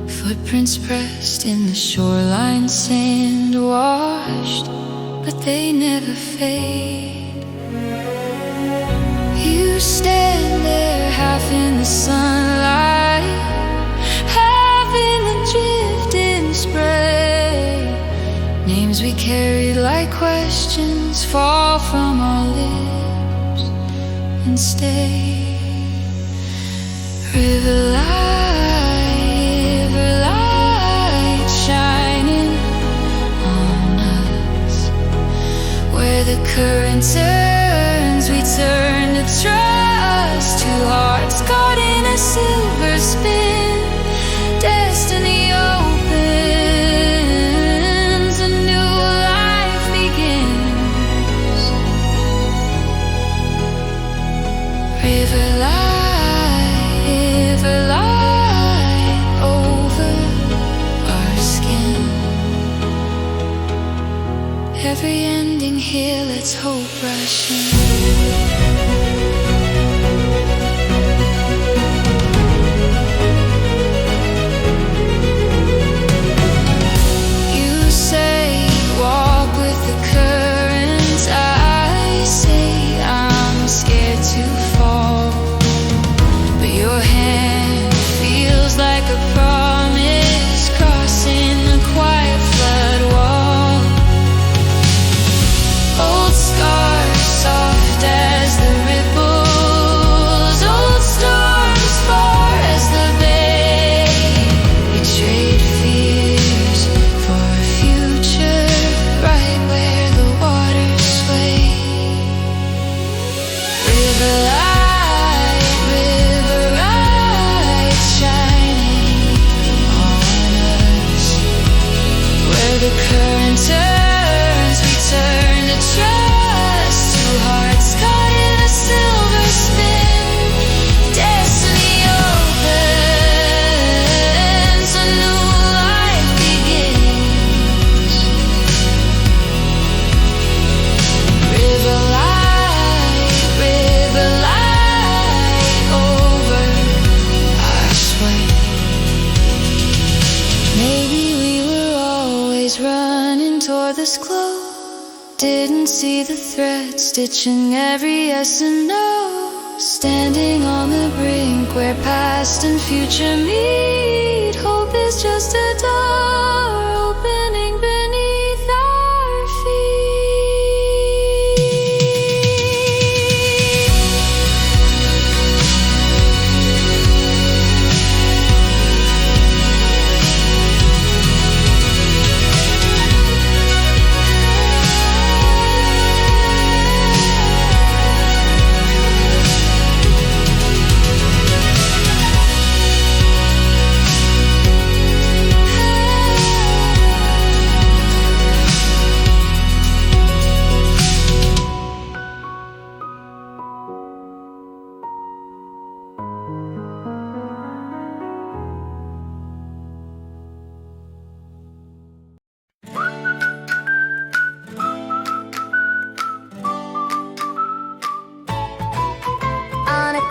Footprints pressed in the shoreline sand, washed, but they never fade. You stand there half in the sunlight, half in the drifting spray. Names we carried like questions fall from our lips and stay. River light shining on us. Where the current turns, we turn to trust. Two hearts caught in a silver spin. Destiny opens, a new life begins. River light over our skin. Every ending here lets hope rush in. Didn't see the thread stitching every yes and no. Standing on the brink where past and future meet. Hope is just a door opening beneath our feet.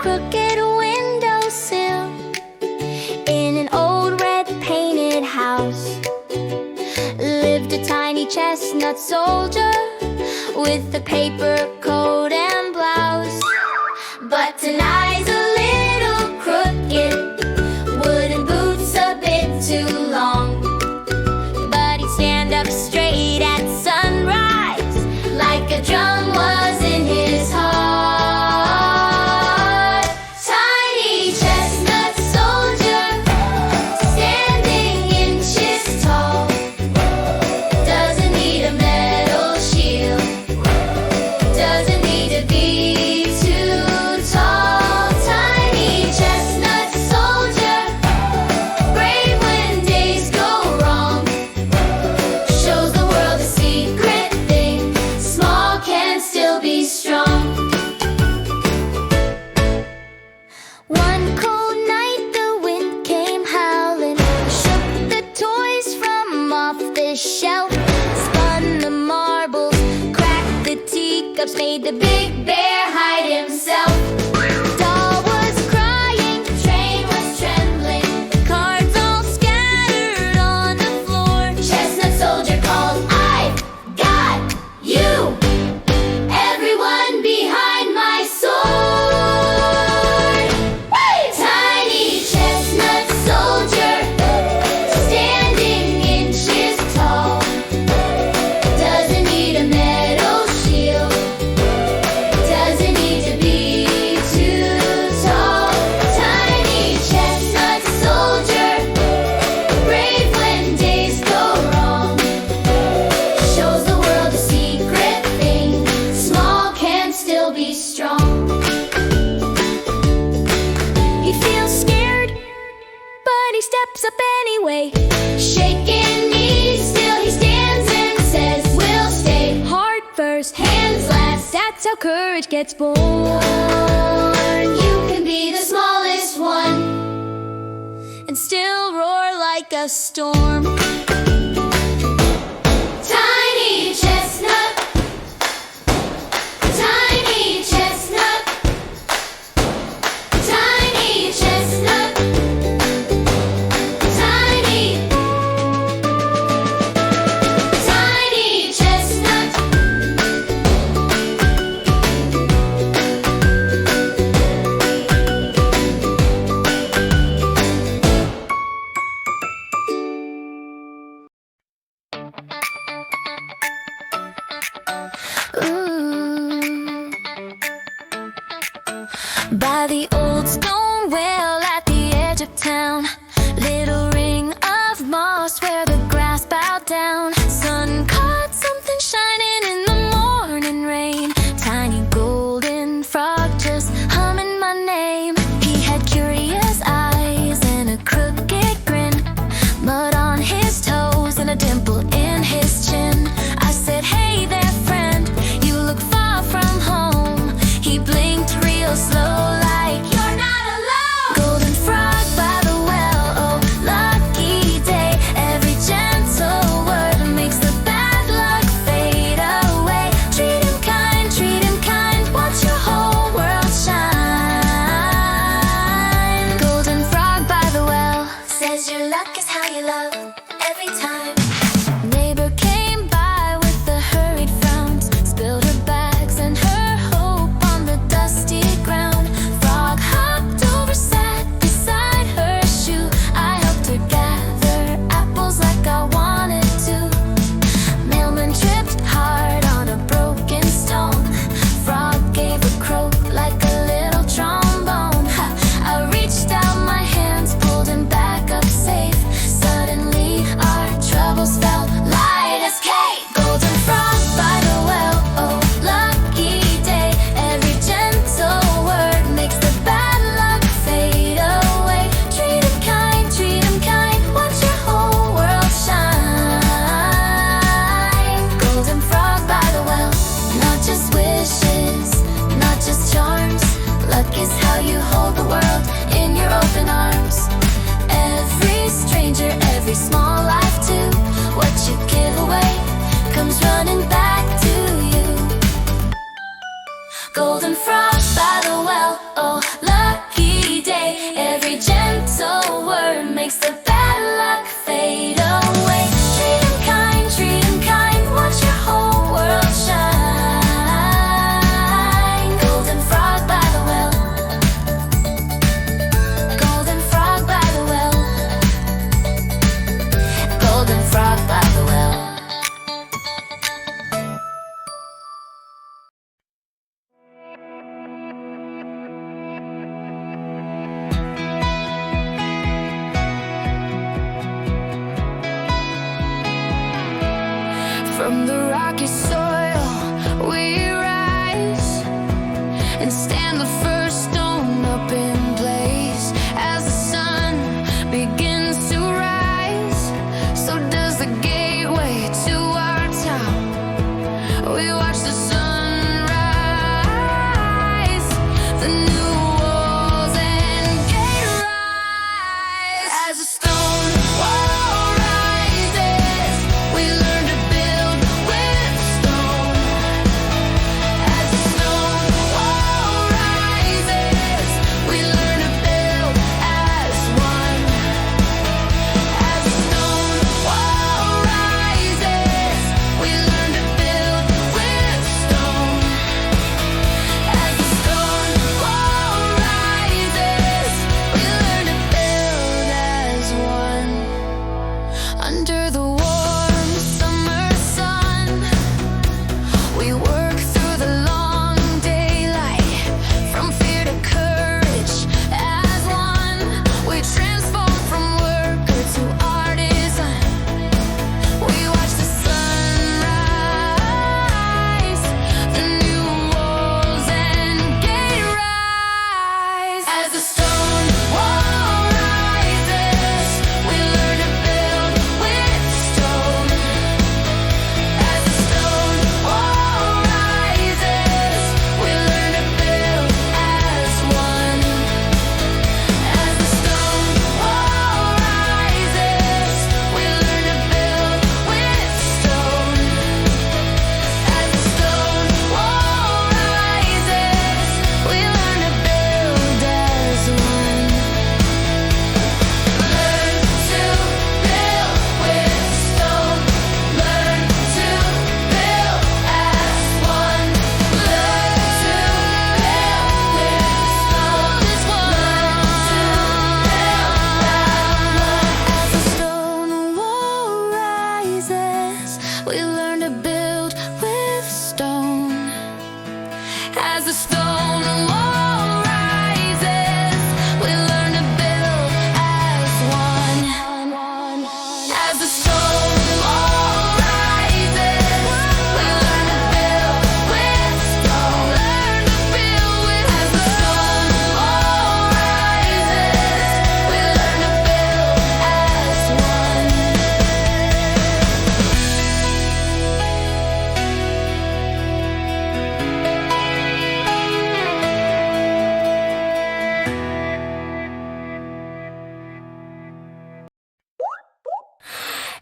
Crooked windowsill in an old red painted house lived a tiny chestnut soldier with a paper coat and blouse. But tonight's a little crooked, wooden boots a bit too long. But he'd stand up straight at sunrise like a drum was in his heart. Made the big bear hide himself. Doll was crying, the train was trembling, the cards all scattered. steps up anyway. Shaking knees, still he stands and says, we'll stay. Heart first, hands last, that's how courage gets born. You can be the smallest one and still roar like a storm. Tiny chestnut, tiny chestnut, tiny chestnut, tiny, tiny chestnut. Ooh. By the old stone well at the edge of town, little ring of moss where the grass bowed down. Sun caught something shining in the morning rain. Tiny golden frog just humming my name. He had curious eyes and a crooked grin, mud on his toes and a dimple in his chin. I said, hey there friend, you look far from home. He blinked real slow like you're not alone. Golden frog by the well, oh lucky day. Every gentle word makes the bad luck fade away. Treat him kind, watch your whole world shine. Golden frog by the well says your luck is how you love every time. Neighbor came by with the hurried frowns, spilled her bags and her hope on the dusty ground. Frog hopped over, sat beside her shoe. I helped her gather apples like I wanted to. Mailman tripped hard on a broken stone. Frog gave a croak like a little trombone. Ha! I reached out my hands, pulled him back up safe. Suddenly our trouble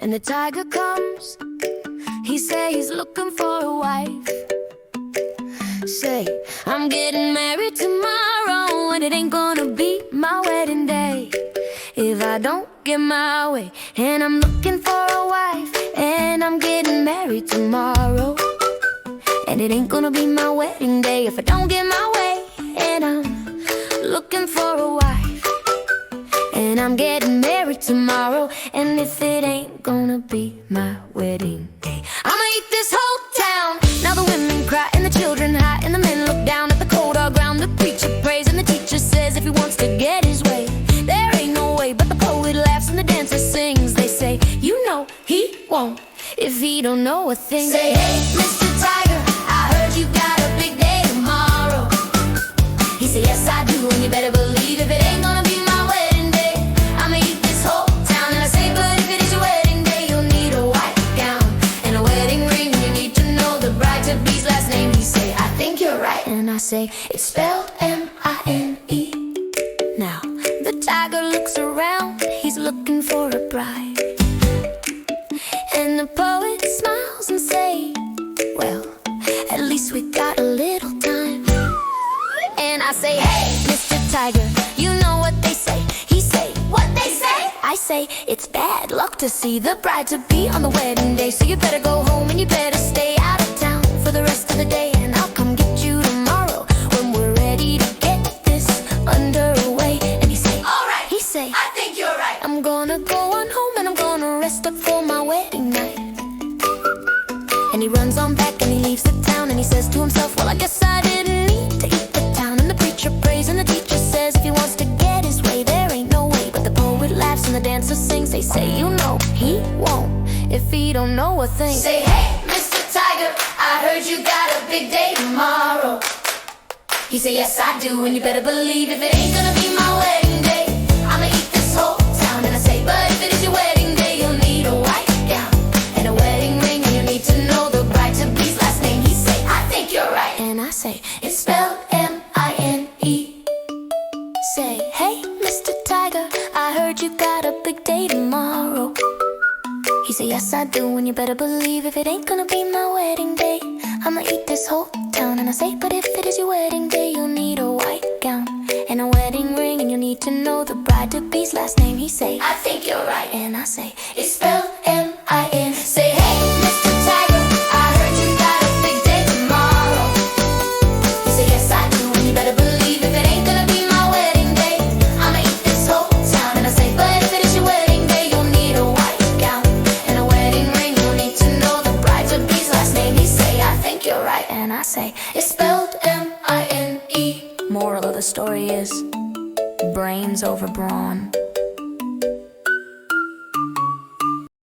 And the tiger comes, he say he's looking for a wife. Say, I'm getting married tomorrow, and it ain't gonna be my wedding day if I don't get my way. And I'm looking for a wife, and I'm getting married tomorrow, and it ain't gonna be my wedding day if I don't get my way. And I'm looking for a wife, and I'm getting married tomorrow, and if it ain't gonna be my wedding day, I'ma eat this whole town. Now the women cry and the children hide, and the men look down at the cold hard ground. The preacher prays and the teacher says if he wants to get his way, there ain't no way. But the poet laughs and the dancer sings. They say, you know he won't if he don't know a thing. Say, hey, Mr. Tiger, I heard you got a big day tomorrow. He said, yes I do, and you better believe if it ain't gonna be my wedding day, I'ma eat this whole town. And I say, but if it is your wedding day, you'll need a white gown and a wedding ring. You need to know the bride-to-be's last name. He say, I think you're right. And I say, it's spelled M-I-N-E. Now, the tiger looks around, he's looking for a bride. And the poet smiles and say, well, at least we got a little time. And I say, hey, Mr. Tiger, you know what they say. He say, what they say? I say, it's bad luck to see the bride-to-be on the wedding day. So you better go home and you better stay out of town for the rest of the day. And I'll come get you tomorrow when we're ready to get this underway. And he say, alright. He say, I think you're right. I'm gonna go on home and I'm gonna rest up for my wedding night. And he runs on back and he leaves the town, and he says to himself, well, I guess I didn't need to eat the town. And the preacher prays and the teacher says if he wants to get his way, there ain't no way. But the poet laughs and the dancer sings. They say, you know he won't if he don't know a thing. Say, hey, Mr. Tiger, I heard you got a big day tomorrow. He say, yes I do, and you better believe if it ain't gonna be my wedding day, I'ma eat this whole town. And I say, but if it is your wedding day, you'll need a white gown and a wedding ring, and you need to know the bride-to-be's last name. He say, I think you're right. And I say, it's spelled M-I-N-E. Say, hey, Mr. Tiger, I heard you got a big day tomorrow. He say, yes I do, and you better believe if it ain't gonna be my wedding day, I'ma eat this whole town. And I say, but if it is your wedding day, you'll need a white gown and a wedding ring, and you need to know the bride-to-be's last name. He say, I think you're right. And I say, it's spelled M-I-N. Say, hey, Mr. Tiger, I heard you got a big day tomorrow. He say, yes I do, and you better believe if it ain't gonna be my wedding day, I'ma eat this whole town. And I say, but if it is your wedding day, you'll need a white gown and a wedding ring. You'll need to know the bride-to-be's last name. He say, I think you're right. And I say, it's spelled M-I-N-E. Moral of the story is brains over brawn.